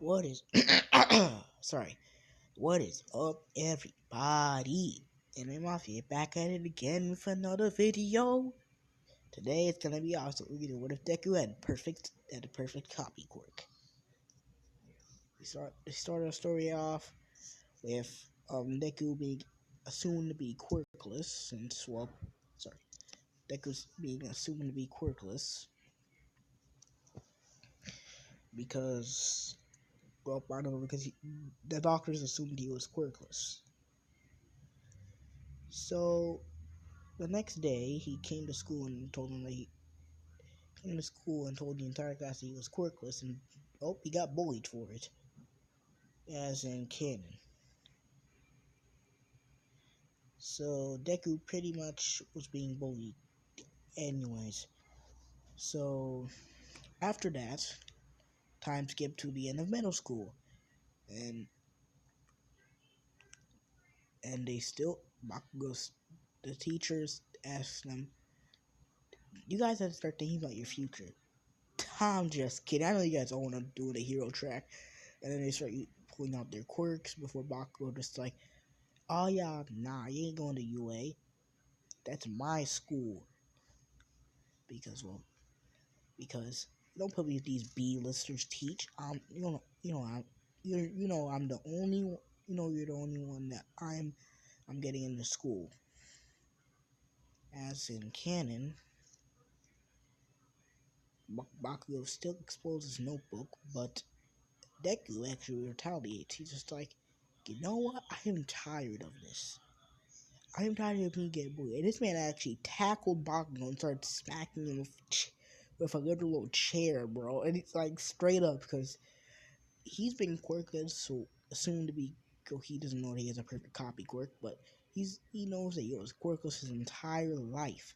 What is sorry? What is up, everybody? And I'm off here back at it again with another video. Today it's gonna be awesome. We're gonna what if Deku had a perfect copy quirk. We start our story off with Deku being assumed to be quirkless since sorry Deku's being assumed to be quirkless because I don't know because the doctors assumed he was quirkless. So the next day, he came to school and told them that he came to school and told the entire class that he was quirkless, and he got bullied for it, as in canon. So Deku pretty much was being bullied, anyways. So after that, time skipped to the end of middle school, and they still Bakugo's the teachers asked them, "You guys have to start thinking about your future." I'm just kidding. I know you guys all want to do the hero track, and then they start pulling out their quirks before Bakugo just like, "Oh yeah, nah, you ain't going to UA. That's my school." Because don't put me with these B-listers teach. I'm the only you're the only one that I'm getting into school. As in canon, Bakugo still exposes his notebook, but Deku actually retaliates. He's just like, you know what? I am tired of this. I am tired of being getting bullied. And this man actually tackled Bakugo and started smacking him with a little chair, bro. And it's like straight up because he's been quirkless, so soon to be. He doesn't know that he has a perfect copy quirk, but he knows that he was quirkless his entire life.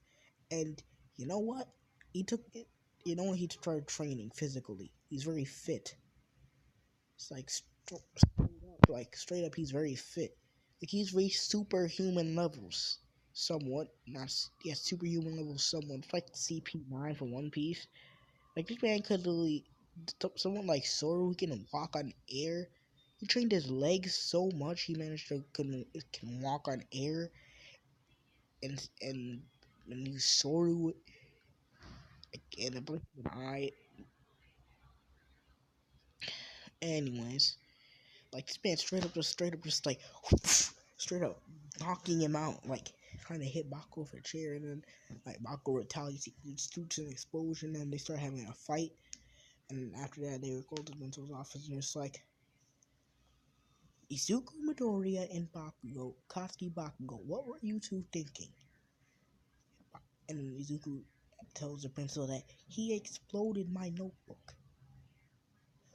And you know what? He took it. You know, he started training physically. He's very fit. It's like straight up, he's very fit. Like he's reached superhuman levels, somewhat. Not yeah, superhuman levels, somewhat. It's like CP9 from One Piece. Like this man could literally, someone like Zoro who can walk on air. He trained his legs so much he managed to can walk on air, and use Zoro in a blink of an eye. Anyways, like this man straight up just like straight up knocking him out, like trying to hit Bakugo with a chair, and then like Bakugo retaliates, he shoots an explosion, and they start having a fight. And after that, they were called into his office, and it's like, Izuku Midoriya and Bakugo, Katsuki Bakugo, what were you two thinking? And then Izuku tells the principal that he exploded my notebook.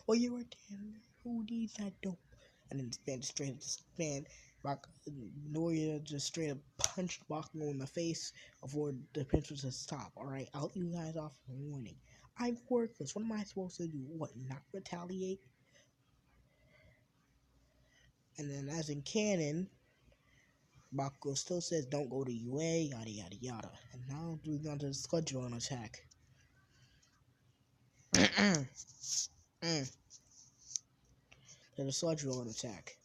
Well, you were damn. Who needs that dope? And then Span straight up, Span, Noria just straight up punched Bakugo in the face before the principal said, "Stop, alright? I'll let you guys off for warning. I'm worthless. What am I supposed to do? What, not retaliate?" And then, as in canon, Bakugo still says, "Don't go to UA, yada yada yada." And now we're going to the schedule attack. To the schedule attack.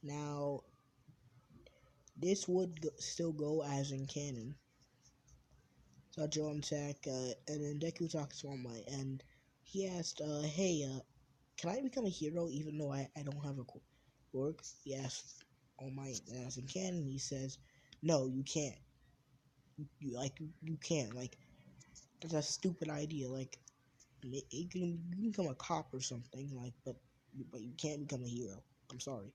Now, this would still go as in canon. Schedule attack, and then Deku talks to All Might, and he asked, "Hey, can I become a hero even though I don't have a quirk?" He asked All Might, as in canon, he says, "No, you can't. You can't. Like, that's a stupid idea. Like, you can become a cop or something, like, but you can't become a hero. I'm sorry."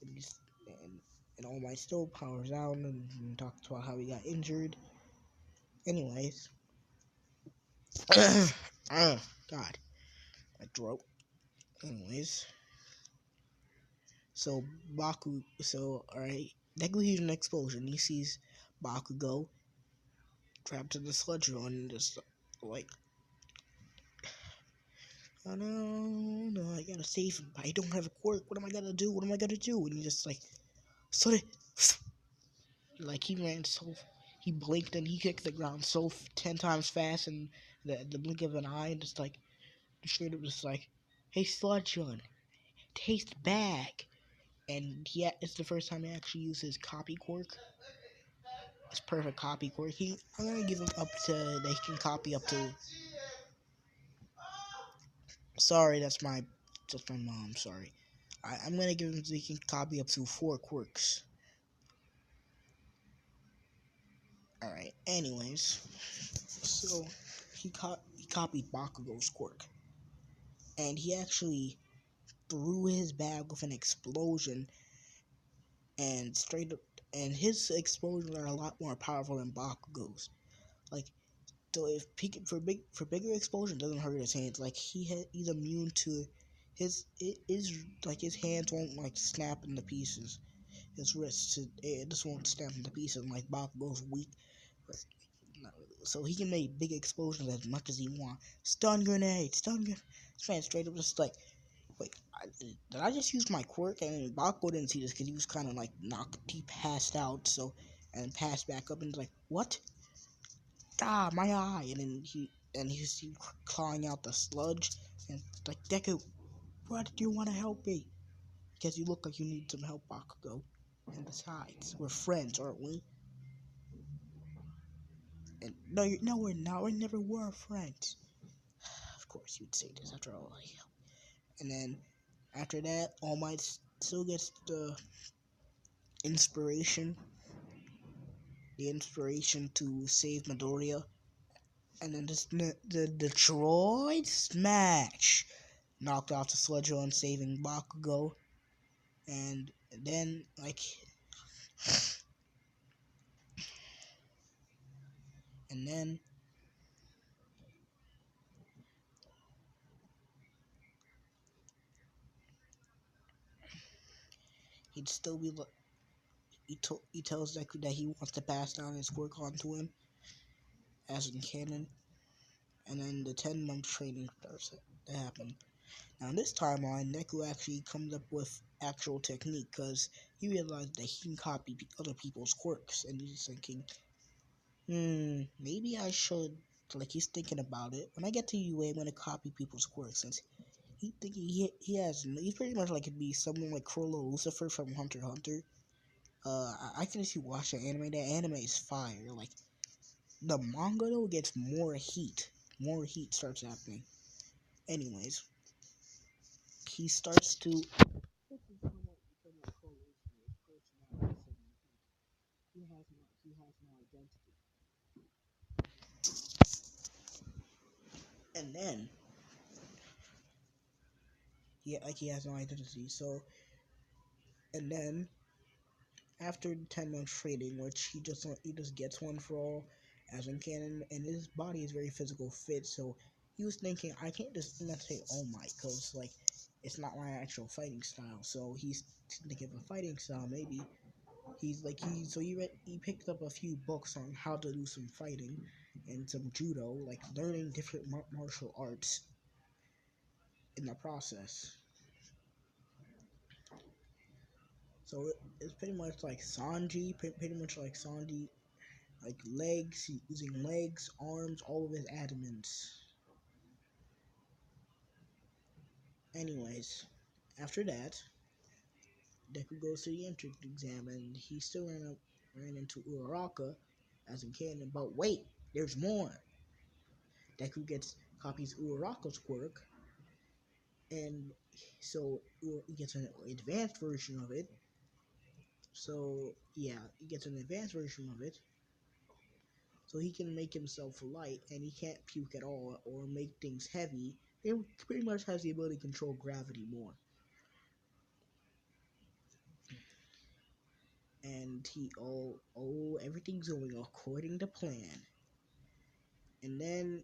And All Might still powers out and talks about how he got injured. Anyways, God, my throat. Anyways, so alright, Deku hears an explosion. He sees Bakugo trapped in the sludge run and just like, "Oh no, I gotta save him. I don't have a quirk. What am I gonna do? What am I gonna do?" And he just like, sorry, like he blinked and he kicked the ground so 10 times fast in the blink of an eye, and just like straight up just like, Hey, Sludgeon, taste bag. And it's the first time he actually uses copy quirk. It's perfect copy quirk. I'm gonna give him up to that he can copy up to. Sorry, that's my mom. Sorry. I'm gonna give him so he can copy up to 4 quirks. All right. Anyways, so he copied Bakugo's quirk, and he actually threw his bag with an explosion, and straight up, and his explosions are a lot more powerful than Bakugo's. Like, so if for bigger explosion doesn't hurt his hands. Like he's immune to it is like his hands won't like snap into pieces. His wrists it just won't snap into pieces. Like Bakugo's weak, so he can make big explosions as much as he wants. Stun grenade. This man straight up just like, wait, did I just use my quirk? And Bakugo didn't see this because he was kind of like knocked, he passed out, so and passed back up and was like, what? Ah, my eye! And he's clawing out the sludge and like, Deku, why did you want to help me? Because you look like you need some help, Bakugo. And besides, we're friends, aren't we? And no, we're not. We never were friends. Of course, you'd say this after all. And then after that, All Might still gets inspiration, the inspiration to save Midoriya. And then the Detroit Smash knocked off the Sludge on saving Bakugo. And then, like, and then he'd still be, he tells Deku that he wants to pass down his quirk onto him, as in canon. And then the 10-month training starts to happen. Now, in this timeline, Deku actually comes up with actual technique, because he realized that he can copy other people's quirks, and he's thinking, maybe I should, like, he's thinking about it. When I get to UA, I'm going to copy people's quirks, since he's pretty much like, could be someone like Crollo Lucifer from Hunter x Hunter. I can just watch the anime. That anime is fire. Like, the manga, though, gets more heat. More heat starts happening. Anyways, he starts to... He has no identity. And then, he has no identity. So, and then, after the 10-month training, which he just gets one for all, as in canon, and his body is very physical fit, so he was thinking, I can't just not say All Might, because, like, it's not my actual fighting style. So he's thinking of a fighting style. Maybe he picked up a few books on how to do some fighting and some judo, like learning different martial arts in the process. So it's pretty much like Sanji, like legs, using legs, arms, all of his adamants. Anyways, after that, Deku goes to the entrance exam, and he still ran into Uraraka, as in canon. But wait, there's more. Deku copies Uraraka's quirk, and so he gets an advanced version of it. So yeah, he gets an advanced version of it, so he can make himself light, and he can't puke at all or make things heavy. It pretty much has the ability to control gravity more. And everything's going according to plan. And then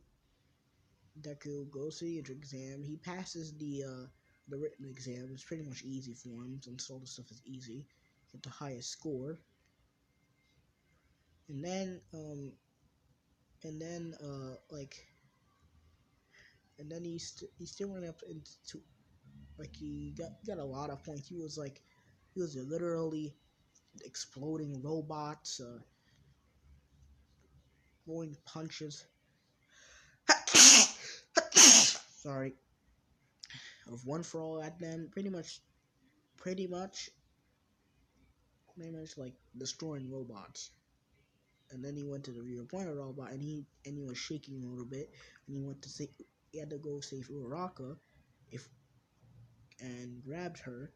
Deku goes to the entrance exam. He passes the written exam. It's pretty much easy for him, since all the stuff is easy. Get the highest score. And then and then and then he still went up into, like, he got a lot of points. He was literally exploding robots, throwing punches. Sorry. of One for All at them, pretty much, like destroying robots. And then he went to the rear point of the robot, and he was shaking a little bit, and he had to go save Uraraka, if and grabbed her,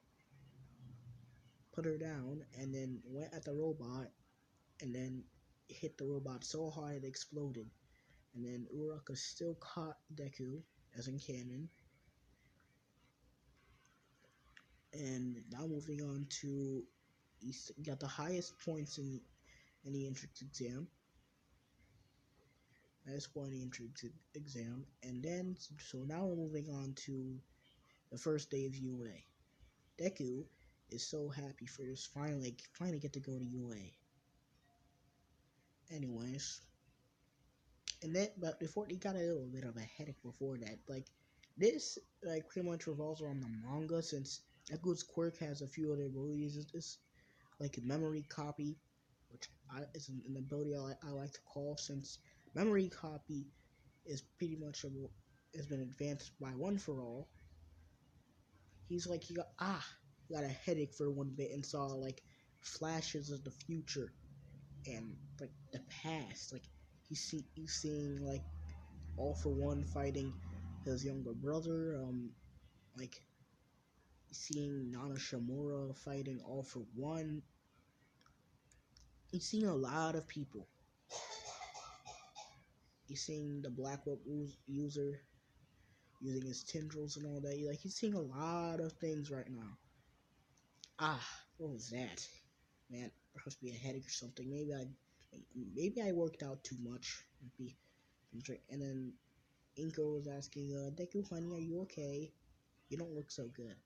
put her down, and then went at the robot, and then hit the robot so hard it exploded. And then Uraraka still caught Deku, as in canon. And now moving on to, he got the highest points in the entrance exam. Highest point in the entrance exam. And then, so now we're moving on to the first day of UA. Deku is so happy for this finally get to go to UA. Anyways, and then but before he got a little bit of a headache before that. Like this, like pretty much revolves around the manga, since Deku's quirk has a few other abilities. It's like a memory copy, which is an ability I like to call, since memory copy is pretty much has been advanced by One for All. He's like he got a headache for one bit and saw like flashes of the future and like the past. Like he's seeing like All for One fighting his younger brother. Like seeing Nana Shimura fighting All for One. He's seeing a lot of people. He's seeing the Black Rope user using his tendrils and all that. Like he's seeing a lot of things right now. What was that? Man, there must be a headache or something. Maybe I worked out too much. Maybe. And then Inko was asking, Deku, honey, are you okay? You don't look so good.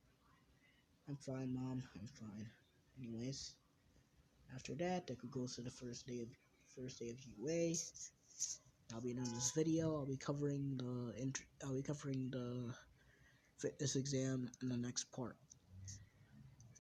I'm fine, Mom. I'm fine. Anyways, after that, Deku goes to the first day of UA. I'll be done this video. I'll be covering the fitness exam in the next part.